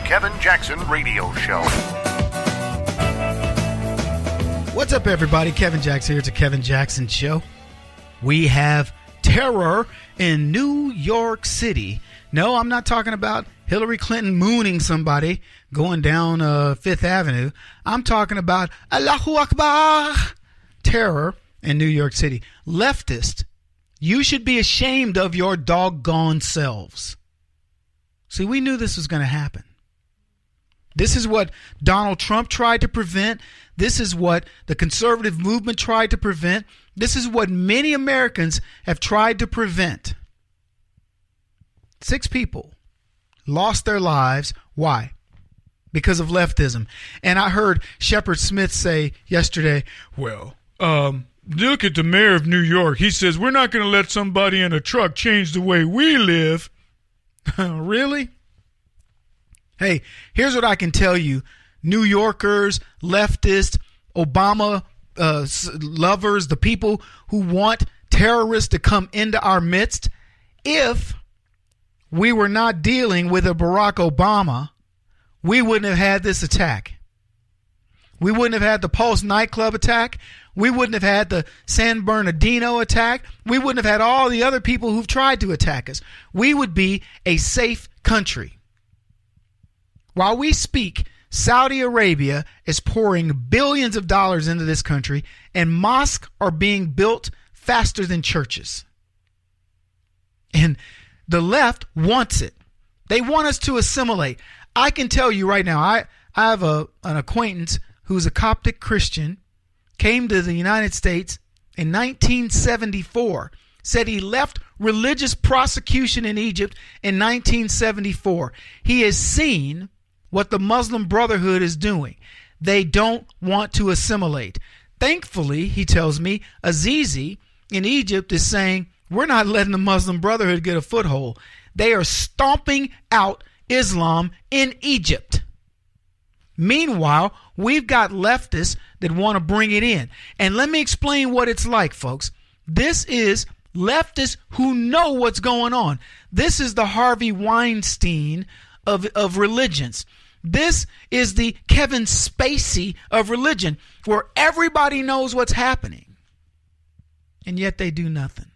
Kevin Jackson Radio Show. What's up, everybody? Kevin Jackson here. It's a Kevin Jackson Show. We have terror in New York City. No, I'm not talking about Hillary Clinton mooning somebody going down Fifth Avenue. I'm talking about Allahu Akbar terror in New York City. Leftist, you should be ashamed of your doggone selves. See, we knew this was going to happen. This is what Donald Trump tried to prevent. This is what the conservative movement tried to prevent. This is what many Americans have tried to prevent. 6 people lost their lives. Why? Because of leftism. And I heard Shepard Smith say yesterday, well, look at the mayor of New York. He says, we're not going to let somebody in a truck change the way we live. Really? Hey, here's what I can tell you. New Yorkers, leftists, Obama lovers, the people who want terrorists to come into our midst, if we were not dealing with a Barack Obama, we wouldn't have had this attack. We wouldn't have had the Pulse nightclub attack. We wouldn't have had the San Bernardino attack. We wouldn't have had all the other people who've tried to attack us. We would be a safe country. While we speak, Saudi Arabia is pouring billions of dollars into this country, and mosques are being built faster than churches. And the left wants it. They want us to assimilate. I can tell you right now, I have an acquaintance who's a Coptic Christian, came to the United States in 1974, said he left religious prosecution in Egypt in 1974. He has seen what the Muslim Brotherhood is doing. They don't want to assimilate. Thankfully, he tells me, Azizi in Egypt is saying, we're not letting the Muslim Brotherhood get a foothold. They are stomping out Islam in Egypt. Meanwhile, we've got leftists that want to bring it in. And let me explain what it's like, folks. This is leftists who know what's going on. This is the Harvey Weinstein of religions. This is the Kevin Spacey of religion, where everybody knows what's happening, and yet they do nothing.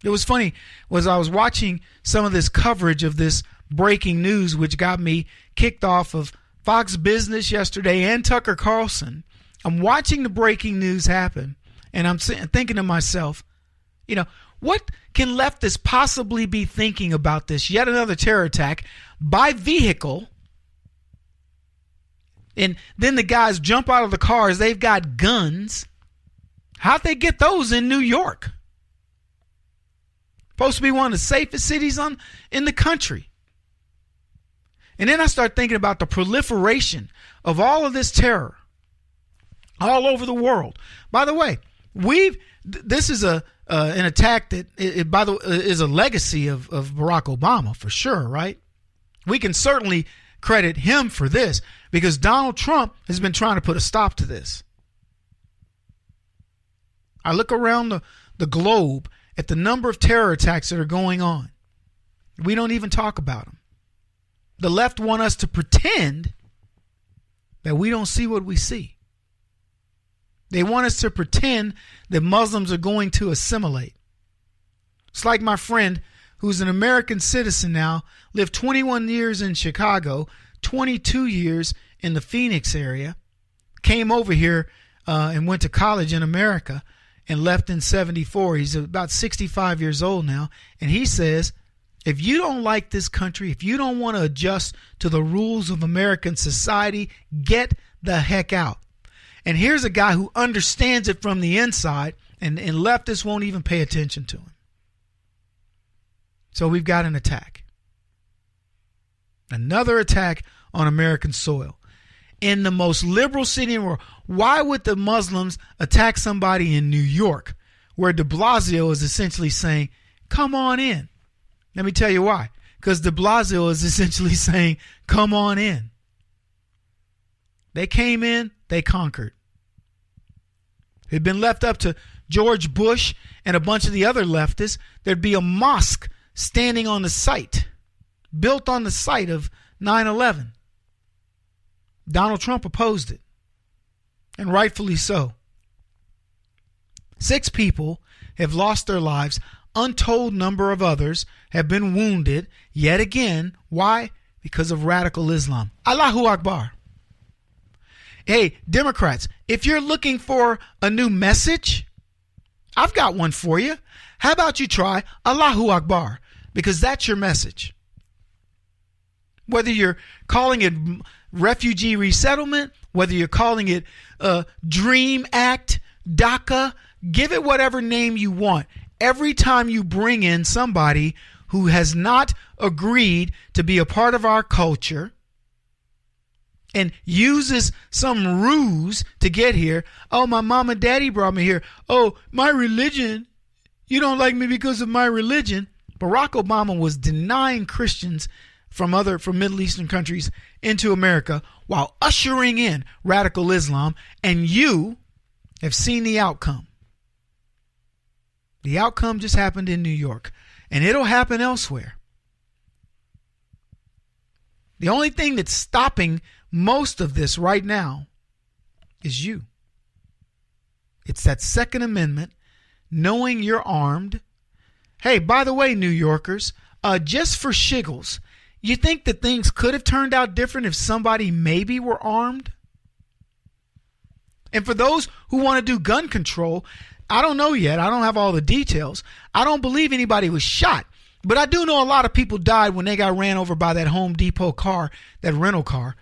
It was funny, was I was watching some of this coverage of this breaking news, which got me kicked off of Fox Business yesterday and Tucker Carlson. I'm watching the breaking news happen, and I'm thinking to myself, you know, what can leftists possibly be thinking about this? Yet another terror attack by vehicle. And then the guys jump out of the cars. They've got guns. How'd they get those in New York? Supposed to be one of the safest cities in the country. And then I start thinking about the proliferation of all of this terror all over the world. By the way, this is an attack that, is a legacy of Barack Obama for sure, right? We can certainly credit him for this because Donald Trump has been trying to put a stop to this. I look around the globe at the number of terror attacks that are going on. We don't even talk about them. The left want us to pretend that we don't see what we see. They want us to pretend that Muslims are going to assimilate. It's like my friend who's an American citizen now, lived 21 years in Chicago, 22 years in the Phoenix area, came over here and went to college in America and left in 74. He's about 65 years old now. And he says, if you don't like this country, if you don't want to adjust to the rules of American society, get the heck out. And here's a guy who understands it from the inside, and leftists won't even pay attention to him. So we've got an attack. Another attack on American soil. In the most liberal city in the world. Why would the Muslims attack somebody in New York where de Blasio is essentially saying, come on in? Let me tell you why. Because de Blasio is essentially saying, come on in. They came in, they conquered. It had been left up to George Bush and a bunch of the other leftists, there'd be a mosque standing on the site built on the site of 9/11. Donald Trump opposed it, and rightfully so. 6 people have lost their lives. Untold number of others have been wounded yet again. Why? Because of radical Islam. Allahu Akbar. Hey, Democrats, if you're looking for a new message, I've got one for you. How about you try Allahu Akbar? Because that's your message. Whether you're calling it refugee resettlement, whether you're calling it Dream Act, DACA, give it whatever name you want. Every time you bring in somebody who has not agreed to be a part of our culture and uses some ruse to get here. Oh, my mom and daddy brought me here. Oh, my religion. You don't like me because of my religion. Barack Obama was denying Christians from Middle Eastern countries into America while ushering in radical Islam, and you have seen the outcome. The outcome just happened in New York, and it'll happen elsewhere. The only thing that's stopping most of this right now is you. It's that Second Amendment, knowing you're armed. Hey, by the way, New Yorkers, just for shiggles, you think that things could have turned out different if somebody maybe were armed? And for those who want to do gun control, I don't know yet. I don't have all the details. I don't believe anybody was shot. But I do know a lot of people died when they got ran over by that Home Depot car, that rental car.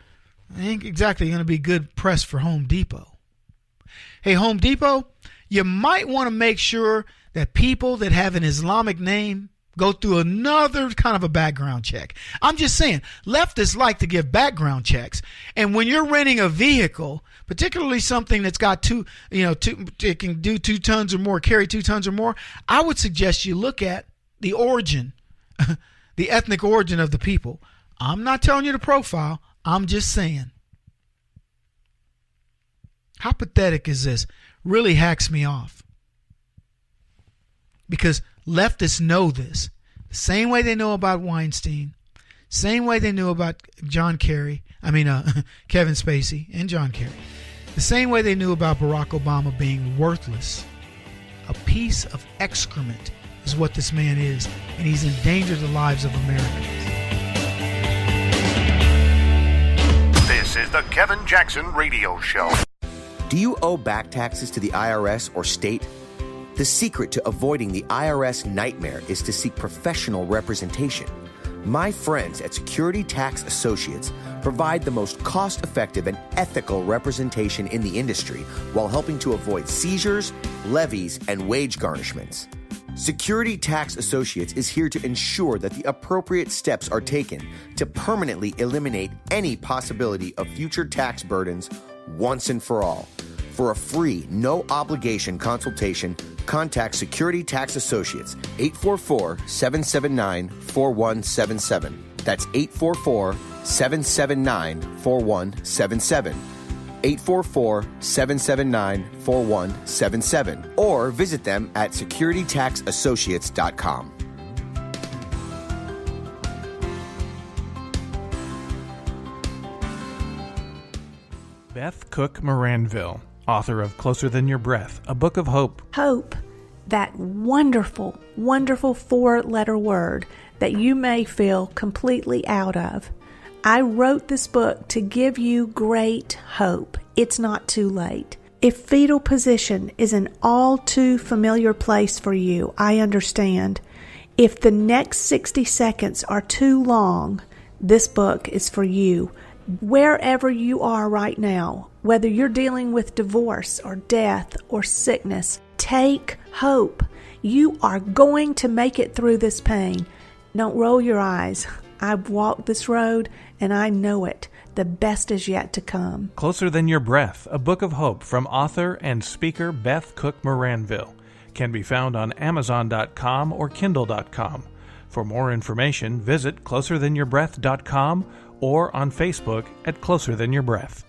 I ain't exactly going to be good press for Home Depot. Hey, Home Depot, you might want to make sure that people that have an Islamic name go through another kind of a background check. I'm just saying, leftists like to give background checks. And when you're renting a vehicle, particularly something that's got it can do 2 tons or more, carry 2 tons or more, I would suggest you look at the origin, the ethnic origin of the people. I'm not telling you the profile. I'm just saying. How pathetic is this? Really hacks me off. Because leftists know this. The same way they know about Weinstein, same way they knew about Kevin Spacey and John Kerry. The same way they knew about Barack Obama being worthless. A piece of excrement is what this man is, and he's endangered the lives of Americans. This is the Kevin Jackson Radio Show. Do you owe back taxes to the IRS or state? The secret to avoiding the IRS nightmare is to seek professional representation. My friends at Security Tax Associates provide the most cost-effective and ethical representation in the industry while helping to avoid seizures, levies, and wage garnishments. Security Tax Associates is here to ensure that the appropriate steps are taken to permanently eliminate any possibility of future tax burdens once and for all. For a free, no-obligation consultation, contact Security Tax Associates, 844-779-4177. That's 844-779-4177. 844-779-4177. Or visit them at securitytaxassociates.com. Beth Cook Moranville, author of Closer Than Your Breath, a book of hope. Hope, that wonderful, wonderful 4-letter word that you may feel completely out of. I wrote this book to give you great hope. It's not too late. If fetal position is an all too familiar place for you, I understand. If the next 60 seconds are too long, this book is for you. Wherever you are right now, whether you're dealing with divorce or death or sickness, take hope. You are going to make it through this pain. Don't roll your eyes. I've walked this road and I know it. The best is yet to come. Closer Than Your Breath, a book of hope from author and speaker Beth Cook Moranville, can be found on Amazon.com or Kindle.com. For more information, visit closerthanyourBreath.com or on Facebook at Closer Than Your Breath.